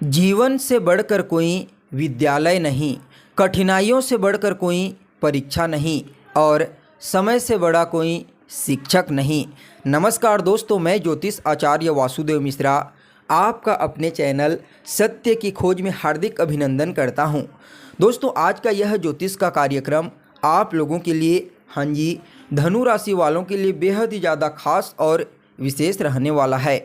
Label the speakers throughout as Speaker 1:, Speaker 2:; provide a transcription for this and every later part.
Speaker 1: जीवन से बढ़कर कोई विद्यालय नहीं, कठिनाइयों से बढ़कर कोई परीक्षा नहीं और समय से बड़ा कोई शिक्षक नहीं। नमस्कार दोस्तों, मैं ज्योतिष आचार्य वासुदेव मिश्रा आपका अपने चैनल सत्य की खोज में हार्दिक अभिनंदन करता हूं। दोस्तों, आज का यह ज्योतिष का कार्यक्रम आप लोगों के लिए, हाँ जी, धनु राशि वालों के लिए बेहद ही ज़्यादा खास और विशेष रहने वाला है।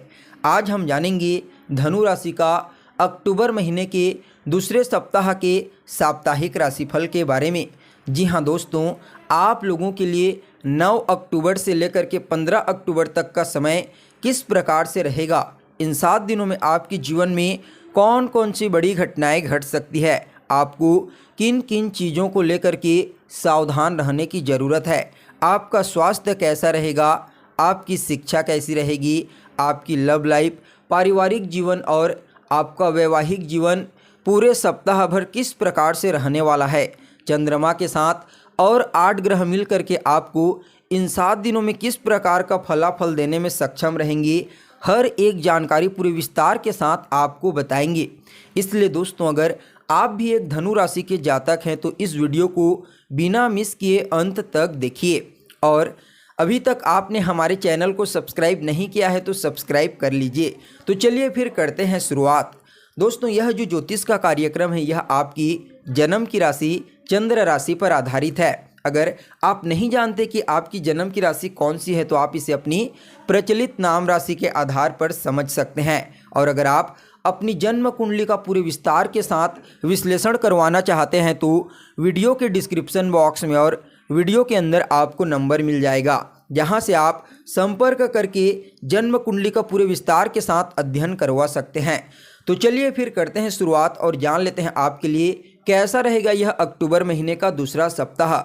Speaker 1: आज हम जानेंगे धनु राशि का अक्टूबर महीने के दूसरे सप्ताह के साप्ताहिक राशिफल के बारे में। जी हाँ दोस्तों, आप लोगों के लिए 9 अक्टूबर से लेकर के 15 अक्टूबर तक का समय किस प्रकार से रहेगा, इन 7 दिनों में आपके जीवन में कौन कौन सी बड़ी घटनाएं घट सकती है, आपको किन किन चीज़ों को लेकर के सावधान रहने की ज़रूरत है, आपका स्वास्थ्य कैसा रहेगा, आपकी शिक्षा कैसी रहेगी, आपकी लव लाइफ, पारिवारिक जीवन और आपका वैवाहिक जीवन पूरे सप्ताह भर किस प्रकार से रहने वाला है। चंद्रमा के साथ और 8 ग्रह मिल करके आपको इन 7 दिनों में किस प्रकार का फलाफल देने में सक्षम रहेंगे, हर एक जानकारी पूरे विस्तार के साथ आपको बताएंगे। इसलिए दोस्तों, अगर आप भी एक धनु राशि के जातक हैं तो इस वीडियो को बिना मिस किए अंत तक देखिए। और अभी तक आपने हमारे चैनल को सब्सक्राइब नहीं किया है तो सब्सक्राइब कर लीजिए। तो चलिए फिर करते हैं शुरुआत। दोस्तों, यह जो ज्योतिष का कार्यक्रम है यह आपकी जन्म की राशि चंद्र राशि पर आधारित है। अगर आप नहीं जानते कि आपकी जन्म की राशि कौन सी है तो आप इसे अपनी प्रचलित नाम राशि के आधार पर समझ सकते हैं। और अगर आप अपनी जन्म कुंडली का पूरे विस्तार के साथ विश्लेषण करवाना चाहते हैं तो वीडियो के डिस्क्रिप्शन बॉक्स में और वीडियो के अंदर आपको नंबर मिल जाएगा, जहां से आप संपर्क करके जन्म कुंडली का पूरे विस्तार के साथ अध्ययन करवा सकते हैं। तो चलिए फिर करते हैं शुरुआत और जान लेते हैं आपके लिए कैसा रहेगा यह अक्टूबर महीने का दूसरा सप्ताह।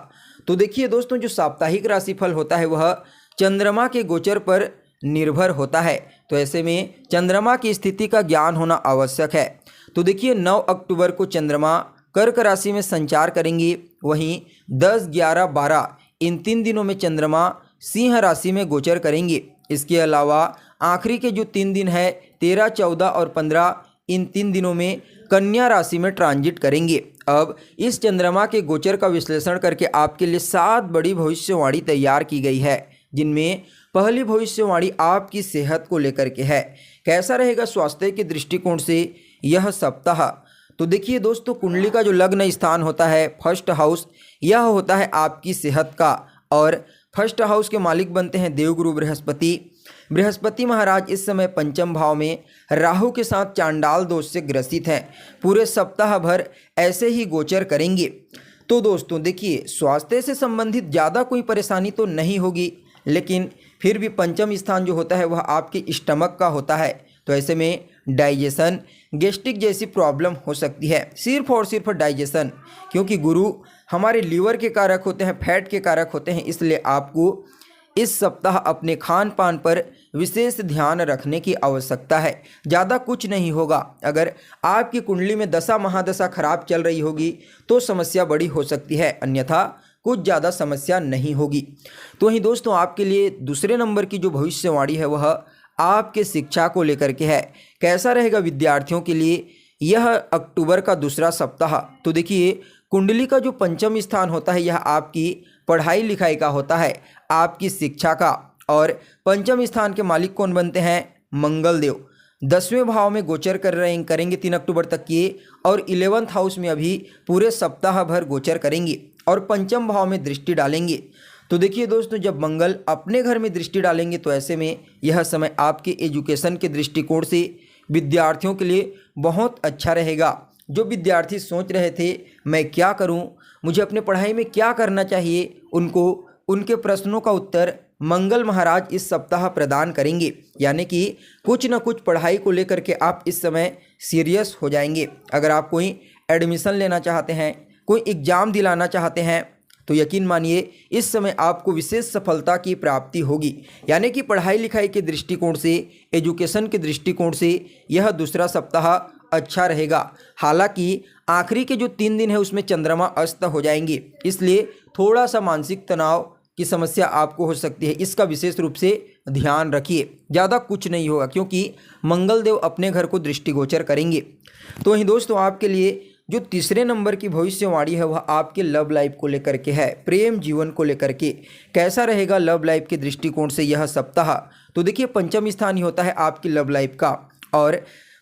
Speaker 1: तो देखिए दोस्तों, जो साप्ताहिक राशिफल होता है वह चंद्रमा के गोचर पर निर्भर होता है। तो ऐसे में चंद्रमा की स्थिति का ज्ञान होना आवश्यक है। तो देखिए, 9 अक्टूबर को चंद्रमा कर्क राशि में संचार करेंगे। वहीं 10, 11, 12 इन 3 दिनों में चंद्रमा सिंह राशि में गोचर करेंगे। इसके अलावा आखिरी के जो 3 दिन है 13, 14 और 15 इन 3 दिनों में कन्या राशि में ट्रांजिट करेंगे। अब इस चंद्रमा के गोचर का विश्लेषण करके आपके लिए 7 बड़ी भविष्यवाणी तैयार की गई है, जिनमें पहली भविष्यवाणी आपकी सेहत को लेकर के है। कैसा रहेगा स्वास्थ्य के दृष्टिकोण से यह सप्ताह। तो देखिए दोस्तों, कुंडली का जो लग्न स्थान होता है फर्स्ट हाउस, यह होता है आपकी सेहत का। और फर्स्ट हाउस के मालिक बनते हैं देवगुरु बृहस्पति। बृहस्पति महाराज इस समय पंचम भाव में राहु के साथ चांडाल दोष से ग्रसित हैं। पूरे सप्ताह भर ऐसे ही गोचर करेंगे। तो दोस्तों देखिए, स्वास्थ्य से संबंधित ज़्यादा कोई परेशानी तो नहीं होगी, लेकिन फिर भी पंचम स्थान जो होता है वह आपके स्टमक का होता है। तो ऐसे में डाइजेशन, गैस्ट्रिक जैसी प्रॉब्लम हो सकती है, सिर्फ और सिर्फ डाइजेशन, क्योंकि गुरु हमारे लीवर के कारक होते हैं, फैट के कारक होते हैं। इसलिए आपको इस सप्ताह अपने खान पान पर विशेष ध्यान रखने की आवश्यकता है। ज़्यादा कुछ नहीं होगा। अगर आपकी कुंडली में दशा महादशा खराब चल रही होगी तो समस्या बड़ी हो सकती है, अन्यथा कुछ ज़्यादा समस्या नहीं होगी। तो वहीं दोस्तों, आपके लिए दूसरे नंबर की जो भविष्यवाणी है वह आपके शिक्षा को लेकर के है। कैसा रहेगा विद्यार्थियों के लिए यह अक्टूबर का दूसरा सप्ताह। तो देखिए, कुंडली का जो पंचम स्थान होता है यह आपकी पढ़ाई लिखाई का होता है, आपकी शिक्षा का। और पंचम स्थान के मालिक कौन बनते हैं? मंगल देव। 10वें भाव में गोचर करेंगे 3 अक्टूबर तक ये, और 11th हाउस में अभी पूरे सप्ताह भर गोचर करेंगे और पंचम भाव में दृष्टि डालेंगे। तो देखिए दोस्तों, जब मंगल अपने घर में दृष्टि डालेंगे तो ऐसे में यह समय आपके एजुकेशन के दृष्टिकोण से विद्यार्थियों के लिए बहुत अच्छा रहेगा। जो विद्यार्थी सोच रहे थे मैं क्या करूं, मुझे अपने पढ़ाई में क्या करना चाहिए, उनको उनके प्रश्नों का उत्तर मंगल महाराज इस सप्ताह प्रदान करेंगे। यानी कि कुछ न कुछ पढ़ाई को लेकर के आप इस समय सीरियस हो जाएंगे। अगर आप कोई एडमिशन लेना चाहते हैं, कोई एग्ज़ाम दिलाना चाहते हैं तो यकीन मानिए इस समय आपको विशेष सफलता की प्राप्ति होगी। यानी कि पढ़ाई लिखाई के दृष्टिकोण से, एजुकेशन के दृष्टिकोण से यह दूसरा सप्ताह अच्छा रहेगा। हालांकि आखिरी के जो 3 दिन है उसमें चंद्रमा अस्त हो जाएंगे, इसलिए थोड़ा सा मानसिक तनाव की समस्या आपको हो सकती है, इसका विशेष रूप से ध्यान रखिए। ज़्यादा कुछ नहीं होगा क्योंकि मंगल देव अपने घर को दृष्टिगोचर करेंगे। तो वहीं दोस्तों आपके लिए जो तीसरे नंबर की भविष्यवाणी है वह आपके लव लाइफ को लेकर के है, प्रेम जीवन को लेकर के। कैसा रहेगा लव लाइफ के दृष्टिकोण से यह सप्ताह? तो देखिए पंचम स्थान ही होता है आपकी लव लाइफ का, और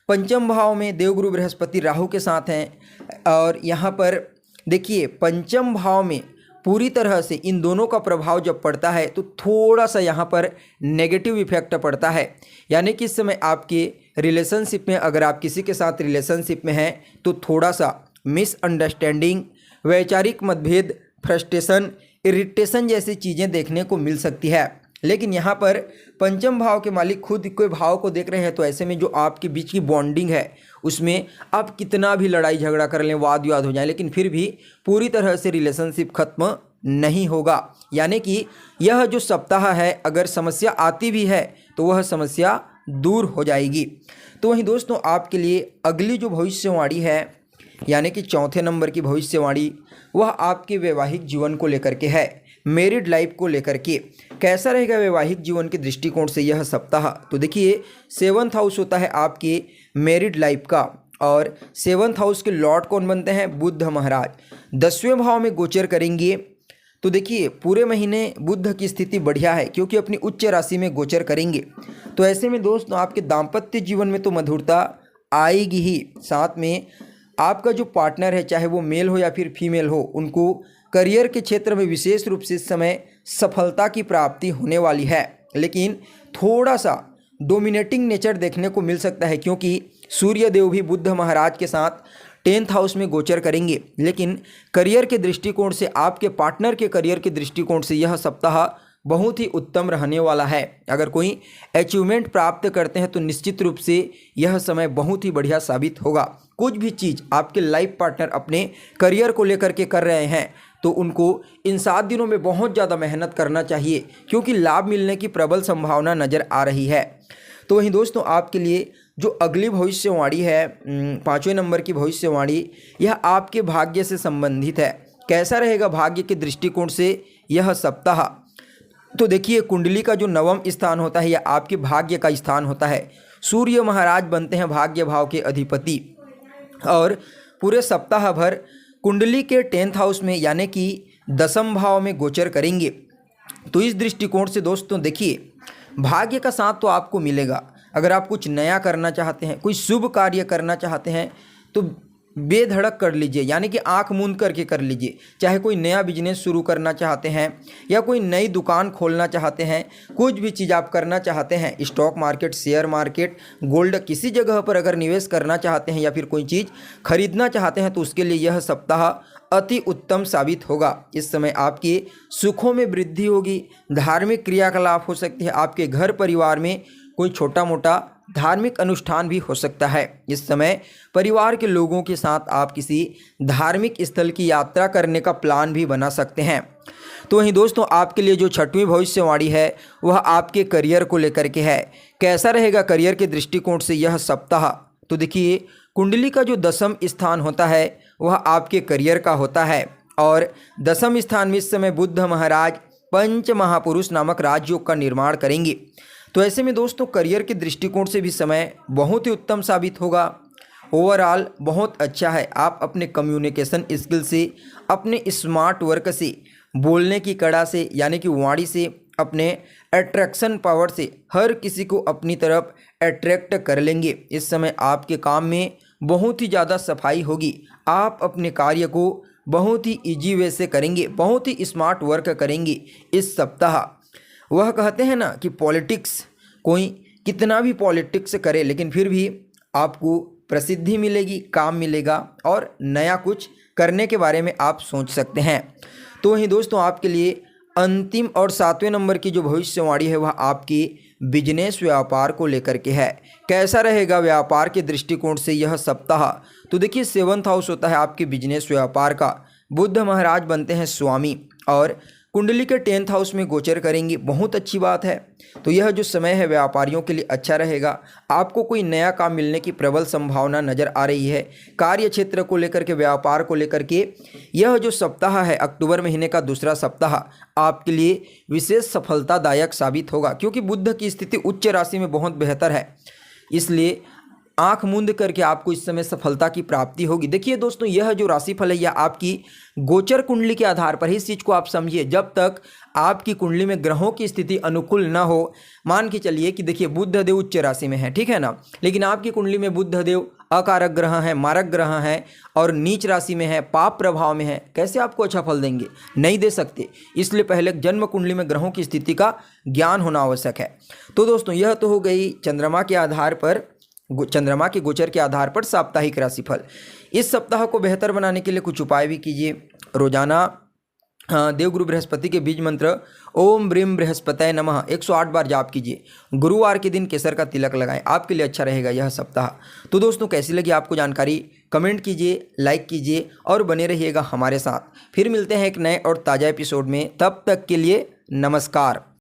Speaker 1: पंचम भाव में देवगुरु बृहस्पति राहु के साथ हैं। और यहाँ पर देखिए पंचम भाव में पूरी तरह से इन दोनों का प्रभाव जब पड़ता है तो थोड़ा सा यहाँ पर नेगेटिव इफेक्ट पड़ता है। यानी कि इस समय आपके रिलेशनशिप में, अगर आप किसी के साथ रिलेशनशिप में हैं तो थोड़ा सा मिसअंडरस्टैंडिंग, वैचारिक मतभेद, फ्रस्ट्रेशन, इरिटेशन जैसी चीज़ें देखने को मिल सकती है। लेकिन यहाँ पर पंचम भाव के मालिक खुद के भाव को देख रहे हैं, तो ऐसे में जो आपके बीच की बॉन्डिंग है उसमें आप कितना भी लड़ाई झगड़ा कर लें, वाद विवाद हो जाए, लेकिन फिर भी पूरी तरह से रिलेशनशिप खत्म नहीं होगा। यानी कि यह जो सप्ताह है अगर समस्या आती भी है तो वह समस्या दूर हो जाएगी। तो वहीं दोस्तों आपके लिए अगली जो भविष्यवाणी है यानी कि चौथे नंबर की भविष्यवाणी वह आपके वैवाहिक जीवन को लेकर के है, मैरिड लाइफ को लेकर के। कैसा रहेगा वैवाहिक जीवन के दृष्टिकोण से यह सप्ताह? तो देखिए 7th हाउस होता है आपके मैरिड लाइफ का, और 7th हाउस के लॉर्ड कौन बनते हैं? बुध महाराज 10वें भाव में गोचर करेंगे। तो देखिए पूरे महीने बुध की स्थिति बढ़िया है क्योंकि अपनी उच्च राशि में गोचर करेंगे। तो ऐसे में दोस्तों आपके दाम्पत्य जीवन में तो मधुरता आएगी ही, साथ में आपका जो पार्टनर है चाहे वो मेल हो या फिर फीमेल हो, उनको करियर के क्षेत्र में विशेष रूप से इस समय सफलता की प्राप्ति होने वाली है। लेकिन थोड़ा सा डोमिनेटिंग नेचर देखने को मिल सकता है क्योंकि सूर्य देव भी बुध महाराज के साथ 10th हाउस में गोचर करेंगे। लेकिन करियर के दृष्टिकोण से, आपके पार्टनर के करियर के दृष्टिकोण से यह सप्ताह बहुत ही उत्तम रहने वाला है। अगर कोई अचीवमेंट प्राप्त करते हैं तो निश्चित रूप से यह समय बहुत ही बढ़िया साबित होगा। कुछ भी चीज़ आपके लाइफ पार्टनर अपने करियर को लेकर के कर रहे हैं तो उनको इन 7 दिनों में बहुत ज़्यादा मेहनत करना चाहिए क्योंकि लाभ मिलने की प्रबल संभावना नज़र आ रही है। तो वहीं दोस्तों आपके लिए जो अगली भविष्यवाणी है 5वें नंबर की भविष्यवाणी, यह आपके भाग्य से संबंधित है। कैसा रहेगा भाग्य के दृष्टिकोण से यह सप्ताह? तो देखिए कुंडली का जो 9वां स्थान होता है यह आपके भाग्य का स्थान होता है। सूर्य महाराज बनते हैं भाग्य भाव के अधिपति, और पूरे सप्ताह भर कुंडली के 10th हाउस में यानी कि 10th भाव में गोचर करेंगे। तो इस दृष्टिकोण से दोस्तों देखिए भाग्य का साथ तो आपको मिलेगा। अगर आप कुछ नया करना चाहते हैं, कोई शुभ कार्य करना चाहते हैं तो बेधड़क कर लीजिए, यानी कि आंख मूंद करके कर लीजिए। चाहे कोई नया बिजनेस शुरू करना चाहते हैं या कोई नई दुकान खोलना चाहते हैं, कुछ भी चीज़ आप करना चाहते हैं, stock market, share market, gold, किसी जगह पर अगर निवेश करना चाहते हैं या फिर कोई चीज़ खरीदना चाहते हैं तो उसके लिए यह सप्ताह अति उत्तम साबित होगा। इस समय आपके सुखों में वृद्धि होगी, धार्मिक क्रियाकलाप हो सकती है, आपके घर परिवार में कोई छोटा मोटा धार्मिक अनुष्ठान भी हो सकता है। इस समय परिवार के लोगों के साथ आप किसी धार्मिक स्थल की यात्रा करने का प्लान भी बना सकते हैं। तो वहीं दोस्तों आपके लिए जो 6वीं भविष्यवाणी है वह आपके करियर को लेकर के है। कैसा रहेगा करियर के दृष्टिकोण से यह सप्ताह? तो देखिए कुंडली का जो 10वां स्थान होता है वह आपके करियर का होता है, और 10वें स्थान में इस समय बुध महाराज पंच महापुरुष नामक राजयोग का निर्माण करेंगे। तो ऐसे में दोस्तों करियर के दृष्टिकोण से भी समय बहुत ही उत्तम साबित होगा। ओवरऑल बहुत अच्छा है। आप अपने कम्युनिकेशन स्किल से, अपने स्मार्ट वर्क से, बोलने की कला से यानी कि वाणी से, अपने अट्रैक्शन पावर से हर किसी को अपनी तरफ अट्रैक्ट कर लेंगे। इस समय आपके काम में बहुत ही ज़्यादा सफाई होगी। आप अपने कार्य को बहुत ही ईजी वे से करेंगे, बहुत ही स्मार्ट वर्क करेंगे इस सप्ताह। वह कहते हैं ना कि पॉलिटिक्स, कोई कितना भी पॉलिटिक्स करे लेकिन फिर भी आपको प्रसिद्धि मिलेगी, काम मिलेगा और नया कुछ करने के बारे में आप सोच सकते हैं। तो वहीं दोस्तों आपके लिए अंतिम और 7वें नंबर की जो भविष्यवाणी है वह आपकी बिजनेस व्यापार को लेकर के है। कैसा रहेगा व्यापार के दृष्टिकोण से यह सप्ताह? तो देखिए 7th हाउस होता है आपके बिजनेस व्यापार का। बुध महाराज बनते हैं स्वामी, और कुंडली के 10th हाउस में गोचर करेंगी, बहुत अच्छी बात है। तो यह जो समय है व्यापारियों के लिए अच्छा रहेगा। आपको कोई नया काम मिलने की प्रबल संभावना नजर आ रही है। कार्य क्षेत्र को लेकर के, व्यापार को लेकर के यह जो सप्ताह है, अक्टूबर महीने का दूसरा सप्ताह आपके लिए विशेष सफलतादायक साबित होगा, क्योंकि बुध की स्थिति उच्च राशि में बहुत बेहतर है। इसलिए आंख मूंद करके आपको इस समय सफलता की प्राप्ति होगी। देखिए दोस्तों, यह जो राशिफल है यह आपकी गोचर कुंडली के आधार पर ही, इस चीज़ को आप समझिए। जब तक आपकी कुंडली में ग्रहों की स्थिति अनुकूल ना हो, मान के चलिए कि देखिए बुध देव उच्च राशि में है, ठीक है ना, लेकिन आपकी कुंडली में बुध देव अकारक ग्रह है, मारक ग्रह है और नीच राशि में है, पाप प्रभाव में है, कैसे आपको अच्छा फल देंगे? नहीं दे सकते। इसलिए पहले जन्म कुंडली में ग्रहों की स्थिति का ज्ञान होना आवश्यक है। तो दोस्तों, यह तो हो गई चंद्रमा के आधार पर, चंद्रमा के गोचर के आधार पर साप्ताहिक राशिफल। इस सप्ताह को बेहतर बनाने के लिए कुछ उपाय भी कीजिए। रोजाना देवगुरु बृहस्पति के बीज मंत्र ओम ब्रीम बृहस्पतये नमः 108 बार जाप कीजिए। गुरुवार के दिन केसर का तिलक लगाएं, आपके लिए अच्छा रहेगा यह सप्ताह। तो दोस्तों, कैसी लगी आपको जानकारी? कमेंट कीजिए, लाइक कीजिए और बने रहिएगा हमारे साथ। फिर मिलते हैं एक नए और ताज़ा एपिसोड में। तब तक के लिए नमस्कार।